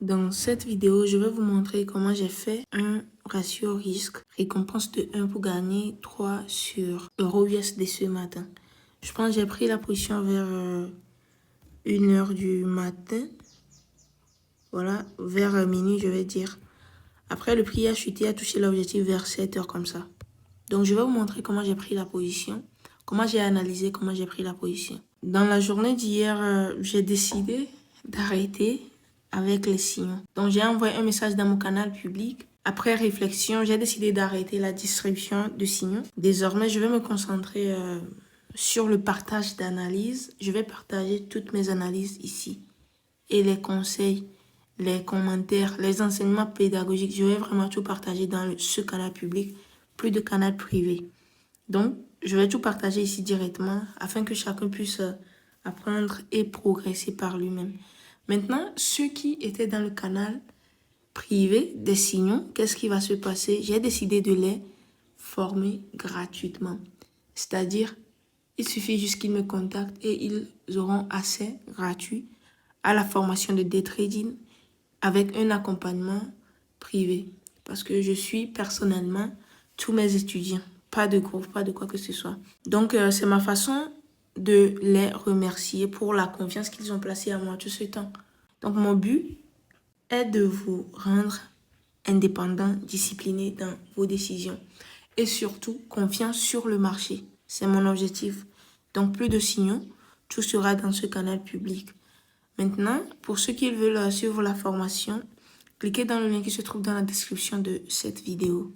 Dans cette vidéo, je vais vous montrer comment j'ai fait un ratio risque récompense de 1 pour gagner 3 sur EuroUSD ce matin. Je pense que j'ai pris la position vers 1h du matin. Voilà, vers minuit, je vais dire. Après, le prix a chuté, a touché l'objectif vers 7h comme ça. Donc, je vais vous montrer comment j'ai pris la position, comment j'ai analysé, comment j'ai pris la position. Dans la journée d'hier, j'ai décidé d'arrêter avec les signaux. Donc, j'ai envoyé un message dans mon canal public. Après réflexion, j'ai décidé d'arrêter la distribution de signaux. Désormais, je vais me concentrer sur le partage d'analyse. Je vais partager toutes mes analyses ici. Et les conseils, les commentaires, les enseignements pédagogiques, je vais vraiment tout partager dans ce canal public, plus de canal privé. Donc, je vais tout partager ici directement afin que chacun puisse apprendre et progresser par lui-même. Maintenant, ceux qui étaient dans le canal privé des signaux, qu'est-ce qui va se passer? J'ai décidé de les former gratuitement. C'est-à-dire, il suffit juste qu'ils me contactent et ils auront accès gratuit à la formation de day trading avec un accompagnement privé. Parce que je suis personnellement tous mes étudiants. Pas de groupe, pas de quoi que ce soit. Donc, c'est ma façon de les remercier pour la confiance qu'ils ont placée en moi tout ce temps. Donc, mon but est de vous rendre indépendant, discipliné dans vos décisions et surtout confiant sur le marché. C'est mon objectif. Donc, plus de signaux, tout sera dans ce canal public. Maintenant, pour ceux qui veulent suivre la formation, cliquez dans le lien qui se trouve dans la description de cette vidéo.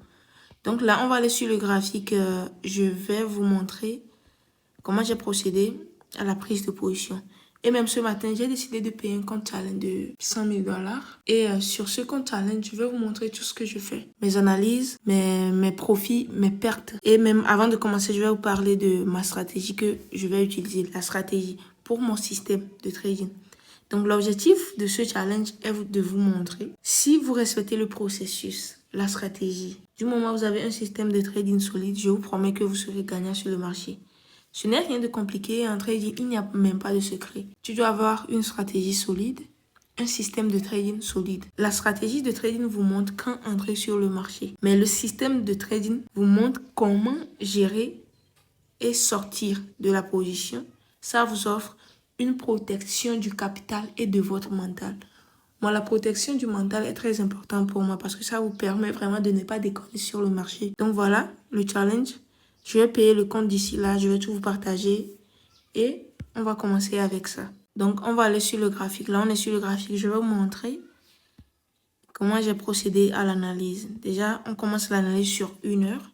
Donc là, on va aller sur le graphique. Je vais vous montrer comment j'ai procédé à la prise de position. Et même ce matin, j'ai décidé de payer un compte challenge de 100 000 $. Et sur ce compte challenge, je vais vous montrer tout ce que je fais. Mes analyses, mes profits, mes pertes. Et même avant de commencer, je vais vous parler de ma stratégie que je vais utiliser. La stratégie pour mon système de trading. Donc l'objectif de ce challenge est de vous montrer si vous respectez le processus, la stratégie. Du moment où vous avez un système de trading solide, je vous promets que vous serez gagnant sur le marché. Ce n'est rien de compliqué en trading, il n'y a même pas de secret. Tu dois avoir une stratégie solide, un système de trading solide. La stratégie de trading vous montre quand entrer sur le marché. Mais le système de trading vous montre comment gérer et sortir de la position. Ça vous offre une protection du capital et de votre mental. Moi, la protection du mental est très importante pour moi parce que ça vous permet vraiment de ne pas déconner sur le marché. Donc voilà, le challenge. Je vais payer le compte d'ici là, je vais tout vous partager et on va commencer avec ça. Donc, on va aller sur le graphique. Là, on est sur le graphique. Je vais vous montrer comment j'ai procédé à l'analyse. Déjà, on commence l'analyse sur 1 heure.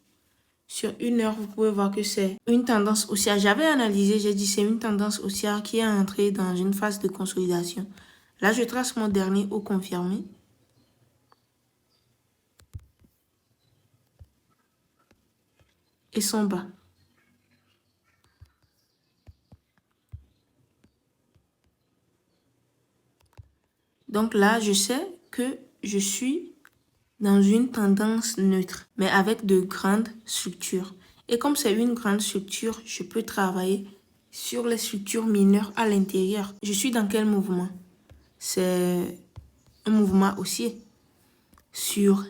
Sur 1 heure, vous pouvez voir que c'est une tendance haussière. J'avais analysé, j'ai dit c'est une tendance haussière qui est entrée dans une phase de consolidation. Là, je trace mon dernier haut confirmé. Et son bas. Donc là, je sais que je suis dans une tendance neutre, mais avec de grandes structures. Et comme c'est une grande structure, je peux travailler sur les structures mineures à l'intérieur. Je suis dans quel mouvement? C'est un mouvement haussier. Sur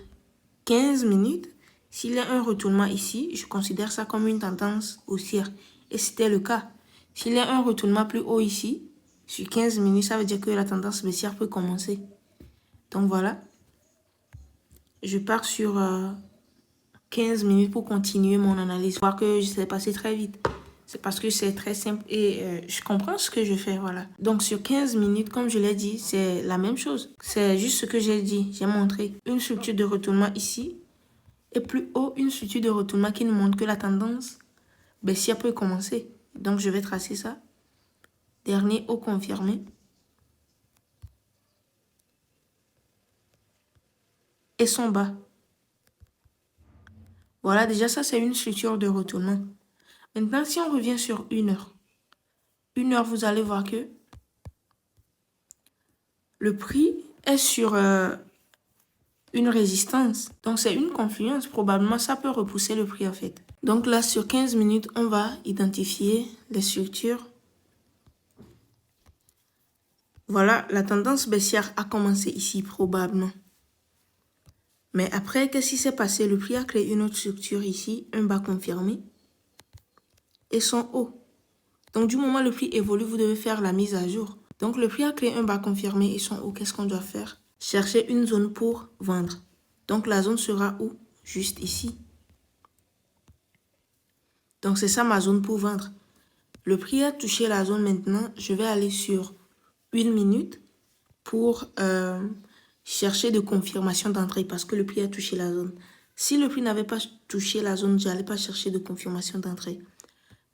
15 minutes, s'il y a un retournement ici, je considère ça comme une tendance haussière. Et c'était le cas. S'il y a un retournement plus haut ici, sur 15 minutes, ça veut dire que la tendance baissière peut commencer. Donc voilà. Je pars sur 15 minutes pour continuer mon analyse. Voir que je sais passer très vite. C'est parce que c'est très simple et je comprends ce que je fais, voilà. Donc sur 15 minutes, comme je l'ai dit, c'est la même chose. C'est juste ce que j'ai dit. J'ai montré une structure de retournement ici. Et plus haut, une structure de retournement qui nous montre que la tendance baissière peut commencer. Donc je vais tracer ça. Dernier haut confirmé. Et son bas. Voilà, déjà ça c'est une structure de retournement. Maintenant, si on revient sur 1 heure. 1 heure, vous allez voir que le prix est sur une résistance. Donc, c'est une confluence. Probablement, ça peut repousser le prix en fait. Donc là, sur 15 minutes, on va identifier les structures Voilà, la tendance baissière a commencé ici probablement. Mais après, qu'est-ce qui s'est passé? Le prix a créé une autre structure ici, un bas confirmé et son haut. Donc du moment où le prix évolue, vous devez faire la mise à jour. Donc le prix a créé un bas confirmé et son haut. Qu'est-ce qu'on doit faire? Chercher une zone pour vendre. Donc la zone sera où? Juste ici. Donc c'est ça ma zone pour vendre. Le prix a touché la zone maintenant. Je vais aller sur 1 minute pour chercher de confirmation d'entrée parce que le prix a touché la zone. Si le prix n'avait pas touché la zone, je n'allais pas chercher de confirmation d'entrée.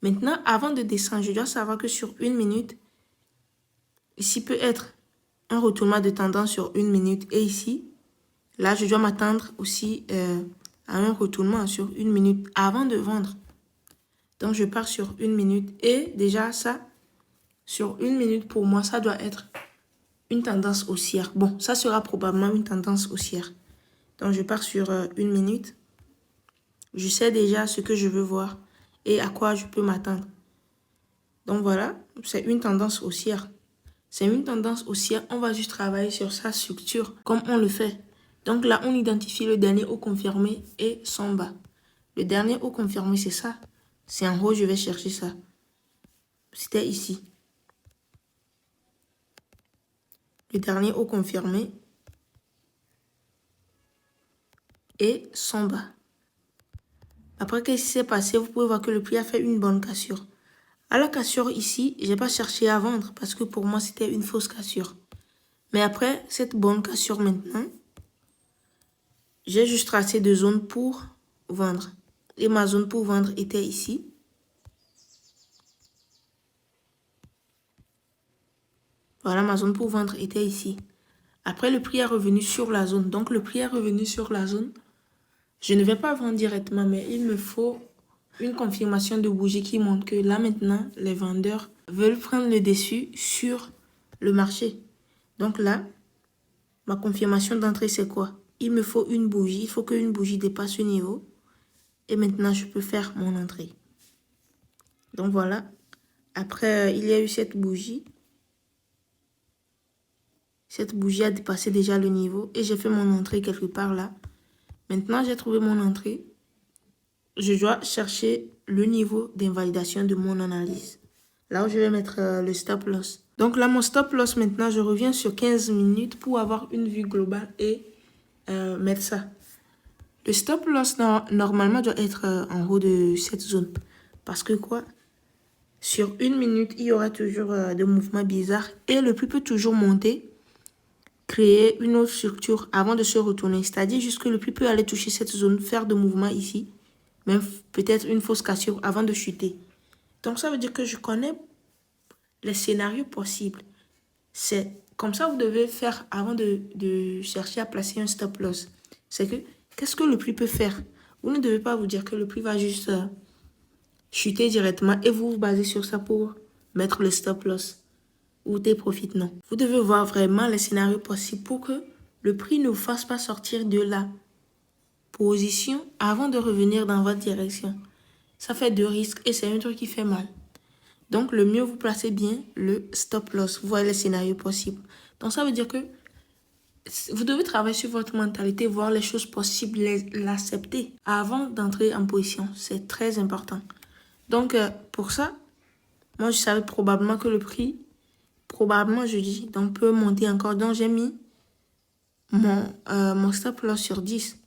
Maintenant, avant de descendre, je dois savoir que sur 1 minute, ici peut être un retournement de tendance sur 1 minute. Et ici, là, je dois m'attendre aussi à un retournement sur 1 minute avant de vendre. Donc, je pars sur 1 minute. Et déjà, ça, sur 1 minute, pour moi, ça doit être une tendance haussière. Bon, ça sera probablement une tendance haussière. Donc, je pars sur 1 minute. Je sais déjà ce que je veux voir et à quoi je peux m'attendre. Donc, voilà, c'est une tendance haussière. C'est une tendance haussière. On va juste travailler sur sa structure comme on le fait. Donc, là, on identifie le dernier haut confirmé et son bas. Le dernier haut confirmé, c'est ça. C'est en haut, je vais chercher ça. C'était ici. Le dernier haut confirmé et son bas. Après, qu'est-ce qui s'est passé? Vous pouvez voir que le prix a fait une bonne cassure. À la cassure ici, je n'ai pas cherché à vendre parce que pour moi, c'était une fausse cassure. Mais après cette bonne cassure maintenant, j'ai juste tracé deux zones pour vendre. Et ma zone pour vendre était ici. Voilà, ma zone pour vendre était ici. Après, le prix est revenu sur la zone. Donc, le prix est revenu sur la zone. Je ne vais pas vendre directement, mais il me faut une confirmation de bougie qui montre que là, maintenant, les vendeurs veulent prendre le dessus sur le marché. Donc là, ma confirmation d'entrée, c'est quoi? Il me faut une bougie. Il faut qu'une bougie dépasse ce niveau. Et maintenant, je peux faire mon entrée. Donc voilà. Après, il y a eu cette bougie. Cette bougie a dépassé déjà le niveau. Et j'ai fait mon entrée quelque part là. Maintenant, j'ai trouvé mon entrée. Je dois chercher le niveau d'invalidation de mon analyse. Là où je vais mettre le stop loss. Donc là, mon stop loss, maintenant, je reviens sur 15 minutes pour avoir une vue globale et mettre ça. Le stop loss, normalement, doit être en haut de cette zone. Parce que quoi? Sur 1 minute, il y aura toujours des mouvements bizarres. Et le prix peut toujours monter, créer une autre structure avant de se retourner. C'est-à-dire juste que le prix peut aller toucher cette zone, faire des mouvements ici. Même peut-être une fausse cassure avant de chuter. Donc ça veut dire que je connais les scénarios possibles. C'est comme ça que vous devez faire avant de chercher à placer un stop loss. C'est que, qu'est-ce que le prix peut faire? Vous ne devez pas vous dire que le prix va juste chuter directement et vous vous basez sur ça pour mettre le stop loss ou tes profits. Non. Vous devez voir vraiment les scénarios possibles pour que le prix ne vous fasse pas sortir de la position avant de revenir dans votre direction. Ça fait deux risques et c'est un truc qui fait mal. Donc, le mieux, vous placez bien le stop loss. Vous voyez les scénarios possibles. Donc, ça veut dire que vous devez travailler sur votre mentalité, voir les choses possibles, l'accepter avant d'entrer en position. C'est très important. Donc, pour ça, moi, je savais probablement que le prix, probablement, je dis, donc peut monter encore. Donc, j'ai mis mon stop loss sur 10.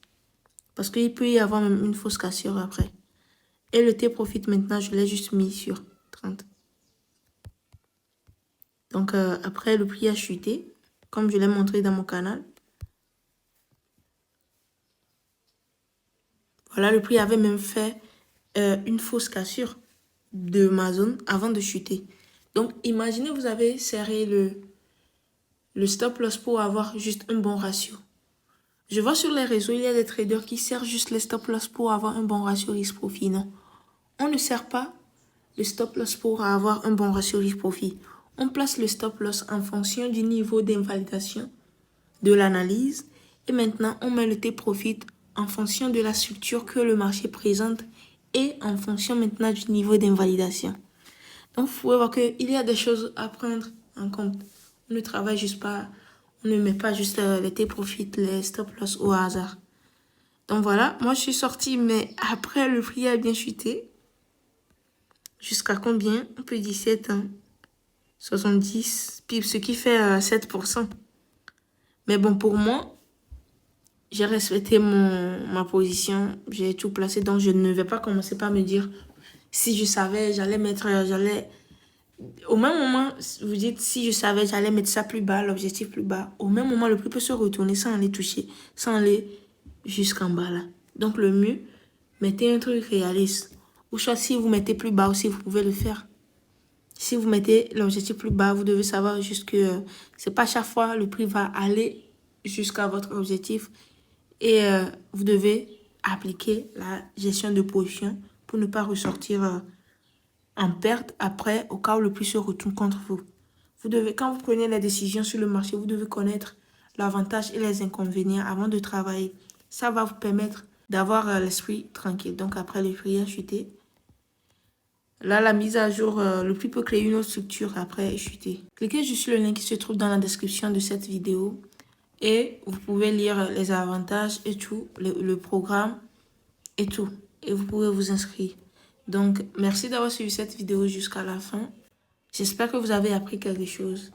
Parce qu'il peut y avoir même une fausse cassure après. Et le T-profit, maintenant, je l'ai juste mis sur 30. Donc, après, le prix a chuté, comme je l'ai montré dans mon canal. Voilà, le prix avait même fait une fausse cassure de ma zone avant de chuter. Donc, imaginez, vous avez serré le stop loss pour avoir juste un bon ratio. Je vois sur les réseaux, il y a des traders qui serrent juste les stop loss pour avoir un bon ratio risque-profit. Non, on ne sert pas le stop loss pour avoir un bon ratio risque-profit. On place le stop loss en fonction du niveau d'invalidation de l'analyse. Et maintenant, on met le T-profit en fonction de la structure que le marché présente et en fonction maintenant du niveau d'invalidation. Donc, vous pouvez voir qu'il y a des choses à prendre en compte. On ne travaille juste pas, on ne met pas juste les take profit, les stop loss au hasard. Donc voilà, moi je suis sortie, mais après le prix a bien chuté. Jusqu'à combien? On peut dire 7, hein. 70 pips, ce qui fait 7%. Mais bon, pour moi, j'ai respecté ma position. J'ai tout placé, donc je ne vais pas commencer par me dire si je savais, j'allais mettre, j'allais... Au même moment, vous dites si je savais, j'allais mettre ça plus bas, l'objectif plus bas. Au même moment, le prix peut se retourner sans aller toucher, sans aller jusqu'en bas là. Donc le mieux, mettez un truc réaliste. Ou soit si vous mettez plus bas aussi, vous pouvez le faire. Si vous mettez l'objectif plus bas, vous devez savoir juste que c'est pas chaque fois le prix va aller jusqu'à votre objectif. Et vous devez appliquer la gestion de position pour ne pas ressortir en perte après au cas où le prix se retourne contre vous. Vous devez, quand vous prenez la décision sur le marché, vous devez connaître l'avantage et les inconvénients avant de travailler. Ça va vous permettre d'avoir l'esprit tranquille. Donc après le prix a chuté, là, la mise à jour, le prix peut créer une autre structure après chuter. Cliquez juste sur le lien qui se trouve dans la description de cette vidéo et vous pouvez lire les avantages et tout, le programme et tout. Et vous pouvez vous inscrire. Donc, merci d'avoir suivi cette vidéo jusqu'à la fin. J'espère que vous avez appris quelque chose.